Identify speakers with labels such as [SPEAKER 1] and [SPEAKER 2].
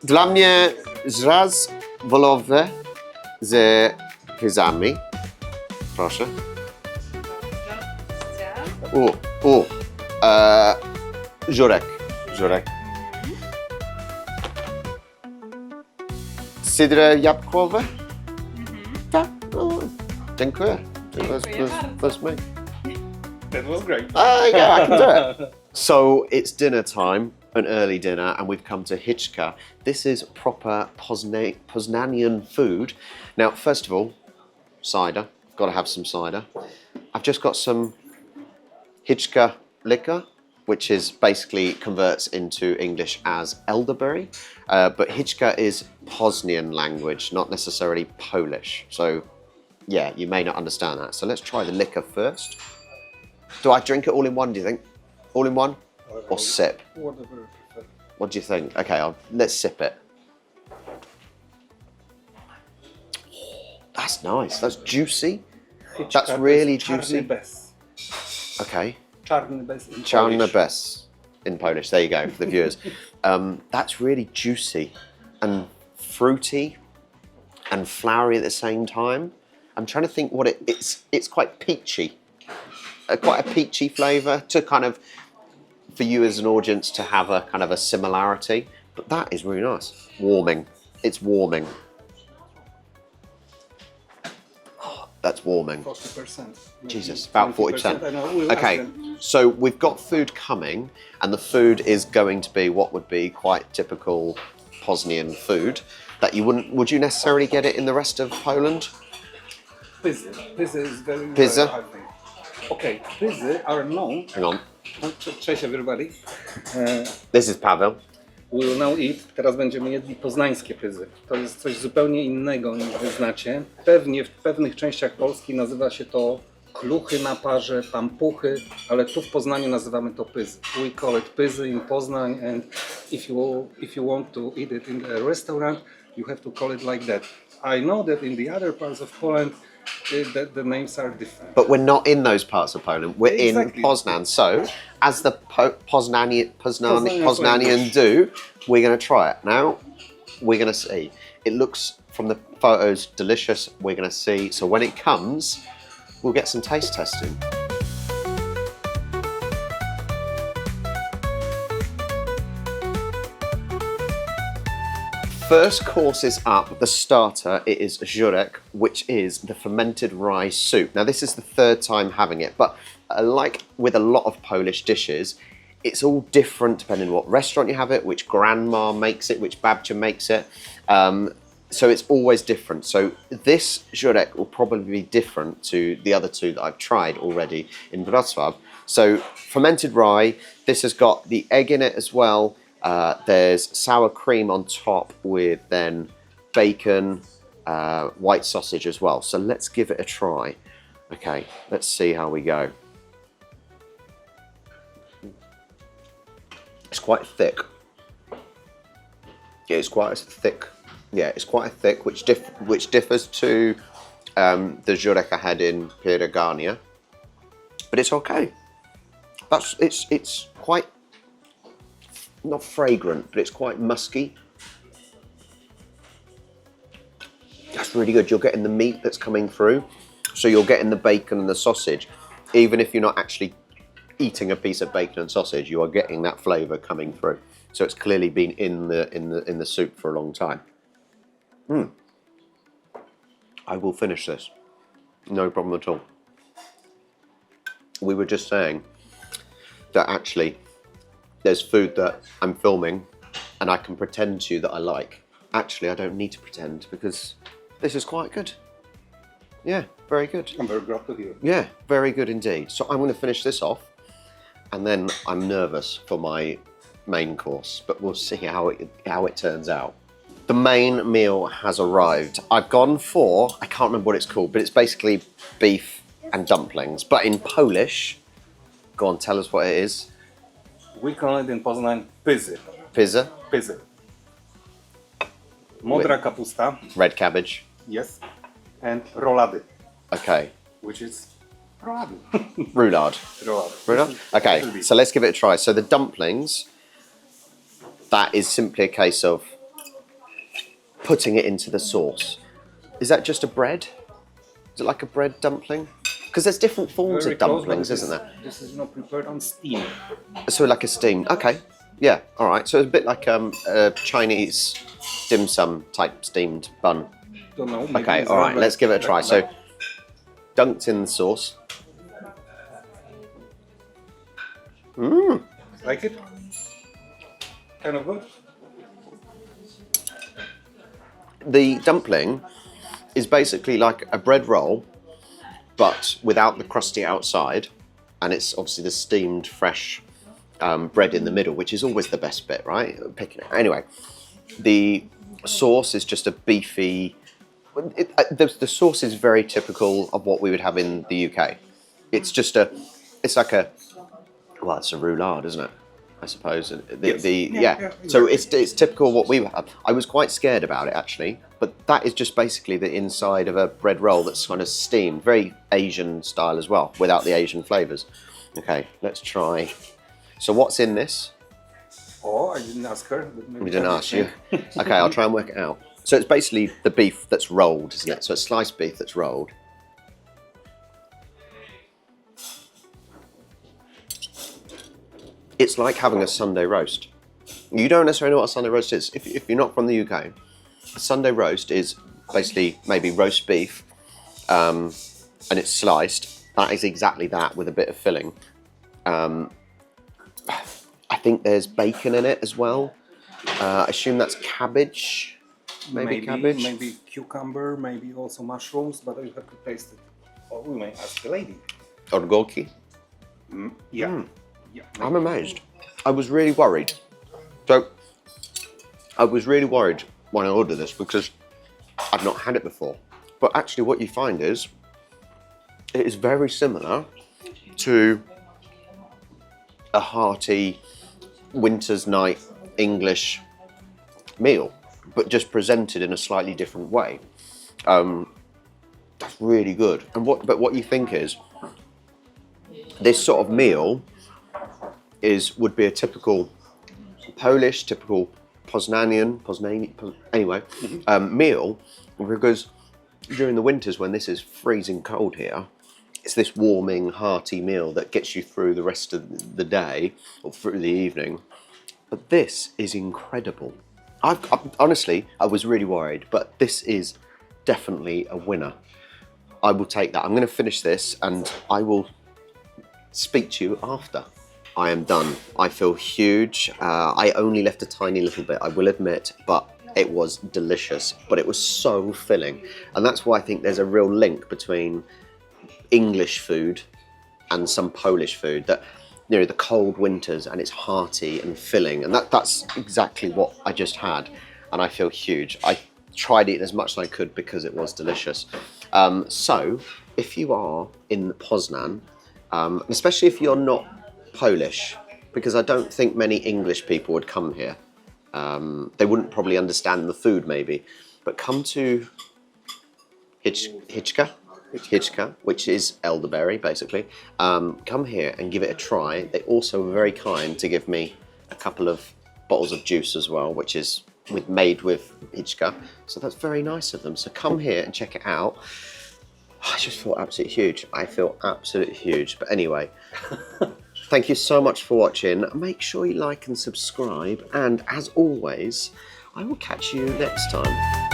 [SPEAKER 1] Dla mnie zraz wołowy z pyzami. Proszę. Żurek. Żurek. Cydr jabłkowy? Tak. Dziękuję. That's me.
[SPEAKER 2] That was great.
[SPEAKER 1] Yeah, I can do it. So it's dinner time, an early dinner, and we've come to Hyćka. This is proper Poznanian food. Now, first of all, cider. Got to have some cider. I've just got some Hyćka liquor, which is basically converts into English as elderberry. But Hyćka is Poznan language, not necessarily Polish. So, yeah, you may not understand that. So let's try the liquor first. Do I drink it all in one, do you think? All in one? Or sip?
[SPEAKER 2] Whatever.
[SPEAKER 1] What do you think? Okay, let's sip it. That's nice. That's juicy. That's really juicy.
[SPEAKER 2] Bez.
[SPEAKER 1] Okay.
[SPEAKER 2] Czarny bez in
[SPEAKER 1] Czarny
[SPEAKER 2] Polish.
[SPEAKER 1] bez in Polish. There you go for the viewers. That's really juicy and fruity and flowery at the same time. I'm trying to think what it's quite peachy. Quite a peachy flavour to kind of, for you as an audience to have a kind of a similarity. But that is really nice. Warming. It's warming. Oh, that's warming.
[SPEAKER 2] 40%.
[SPEAKER 1] Jesus, about 40%.
[SPEAKER 2] I know. We'll
[SPEAKER 1] Okay,
[SPEAKER 2] ask them.
[SPEAKER 1] so we've got food coming, and the food is going to be what would be quite typical Poznan food that you wouldn't. Would you necessarily get it in the rest of Poland?
[SPEAKER 2] Pyzy. Pyzy is very
[SPEAKER 1] Pyzy?
[SPEAKER 2] rare, I think. Okay, pyzy are known.
[SPEAKER 1] Hang on.
[SPEAKER 2] Cześć everybody.
[SPEAKER 1] This is Pavel.
[SPEAKER 2] We will now eat. Teraz będziemy jedli poznańskie pyzy. To jest coś zupełnie innego niż wy znacie. Pewnie w pewnych częściach Polski nazywa się to kluchy na parze, pampuchy, ale tu w Poznaniu nazywamy to pyzy. We call it pyzy in Poznań, and if you want to eat it in a restaurant, you have to call it like that. I know that in the other parts of Poland, the names are different.
[SPEAKER 1] But we're not in those parts of Poland. We're
[SPEAKER 2] Exactly.
[SPEAKER 1] in Poznan. So, as the Poznanian
[SPEAKER 2] Poznanian
[SPEAKER 1] do, we're going to try it. Now, we're going to see. It looks, from the photos, delicious. We're going to see. So when it comes, we'll get some taste testing. First course is up, the starter, it is żurek, which is the fermented rye soup. Now this is the third time having it, but like with a lot of Polish dishes, it's all different depending on what restaurant you have it, which grandma makes it, which babcia makes it. So it's always different. So this żurek will probably be different to the other two that I've tried already in Wrocław. So fermented rye, this has got the egg in it as well. There's sour cream on top with then bacon, white sausage as well. So let's give it a try. Okay, let's see how we go. It's quite thick. Yeah, it's quite thick. Yeah, it's quite thick, which differs to the żurek I had in Pierogania. But it's okay. It's quite, not fragrant, but it's quite musky. That's really good. You're getting the meat that's coming through, so you're getting the bacon and the sausage. Even if you're not actually eating a piece of bacon and sausage, you are getting that flavour coming through. So it's clearly been in the soup for a long time. I will finish this. No problem at all. We were just saying that actually there's food that I'm filming and I can pretend to you that I like. Actually, I don't need to pretend because this is quite good. Yeah, very good.
[SPEAKER 2] I'm very glad to hear.
[SPEAKER 1] Yeah, very good indeed. So I'm going to finish this off and then I'm nervous for my main course, but we'll see how it turns out. The main meal has arrived. I've gone for, I can't remember what it's called, but it's basically beef and dumplings. But in Polish, go on, tell us what it is.
[SPEAKER 2] We call it in Poznań pyzy.
[SPEAKER 1] Pizza,
[SPEAKER 2] Pyzy. Modra kapusta.
[SPEAKER 1] red cabbage.
[SPEAKER 2] Yes. And rolady,
[SPEAKER 1] Okay,
[SPEAKER 2] which is rolady.
[SPEAKER 1] roulade.
[SPEAKER 2] Rolady.
[SPEAKER 1] Roulade? Okay, so let's give it a try. So the dumplings, that is simply a case of putting it into the sauce. Is that just a bread? Is it like a bread dumpling? Because there's different forms
[SPEAKER 2] Very
[SPEAKER 1] of
[SPEAKER 2] close,
[SPEAKER 1] dumplings,
[SPEAKER 2] but
[SPEAKER 1] isn't there?
[SPEAKER 2] This is prepared on steam.
[SPEAKER 1] So like a steamed, okay. Yeah, all right. So it's a bit like a Chinese dim sum type steamed bun.
[SPEAKER 2] Don't know. Maybe
[SPEAKER 1] Okay,
[SPEAKER 2] it's
[SPEAKER 1] all right,
[SPEAKER 2] not
[SPEAKER 1] let's give it a try.
[SPEAKER 2] like-
[SPEAKER 1] So, dunked in the sauce.
[SPEAKER 2] Like it? Kind of good?
[SPEAKER 1] The dumpling is basically like a bread roll, but without the crusty outside, and it's obviously the steamed, fresh bread in the middle, which is always the best bit, right? Picking it. Anyway, the sauce is just a beefy. The sauce is very typical of what we would have in the UK. It's just it's like a, well, it's a roulade, isn't it? I suppose. So it's typical of what we have. I was quite scared about it actually, but that is just basically the inside of a bread roll that's kind of steamed, very Asian style as well, without the Asian flavours. Okay, let's try. So what's in this?
[SPEAKER 2] Oh, I didn't ask her.
[SPEAKER 1] We didn't ask you. Okay, I'll try and work it out. So it's basically the beef that's rolled, isn't it? So it's sliced beef that's rolled. It's like having a Sunday roast. You don't necessarily know what a Sunday roast is. If you're not from the UK, a Sunday roast is basically maybe roast beef and it's sliced. That is exactly that with a bit of filling. I think there's bacon in it as well. I assume that's cabbage. Maybe cabbage.
[SPEAKER 2] Maybe cucumber, maybe also mushrooms, but I have to taste it. Or we may ask the lady.
[SPEAKER 1] Orgolki.
[SPEAKER 2] Yeah. Yeah.
[SPEAKER 1] I'm amazed. I was really worried. So, I was really worried when I ordered this because I've not had it before. But actually what you find is, it is very similar to a hearty winter's night English meal, but just presented in a slightly different way. That's really good. And what you think is, this sort of meal would be a typical Polish, typical Poznanian meal, because during the winters when this is freezing cold here, it's this warming, hearty meal that gets you through the rest of the day or through the evening. But this is incredible. Honestly, I was really worried, but this is definitely a winner. I will take that. I'm going to finish this and I will speak to you after. I am done. I feel huge. I only left a tiny little bit, I will admit, but it was delicious. But it was so filling. And that's why I think there's a real link between English food and some Polish food, that, you know, the cold winters and it's hearty and filling, and that's exactly what I just had, and I feel huge. I tried it as much as I could because it was delicious. So if you are in Poznań, especially if you're not Polish, because I don't think many English people would come here, they wouldn't probably understand the food maybe, but come to Hyćka, which is elderberry basically. Come here and give it a try. They also were very kind to give me a couple of bottles of juice as well, which is made with Hyćka. So that's very nice of them. So come here and check it out. I just feel absolutely huge. I feel absolutely huge. But anyway, thank you so much for watching. Make sure you like and subscribe. And as always, I will catch you next time.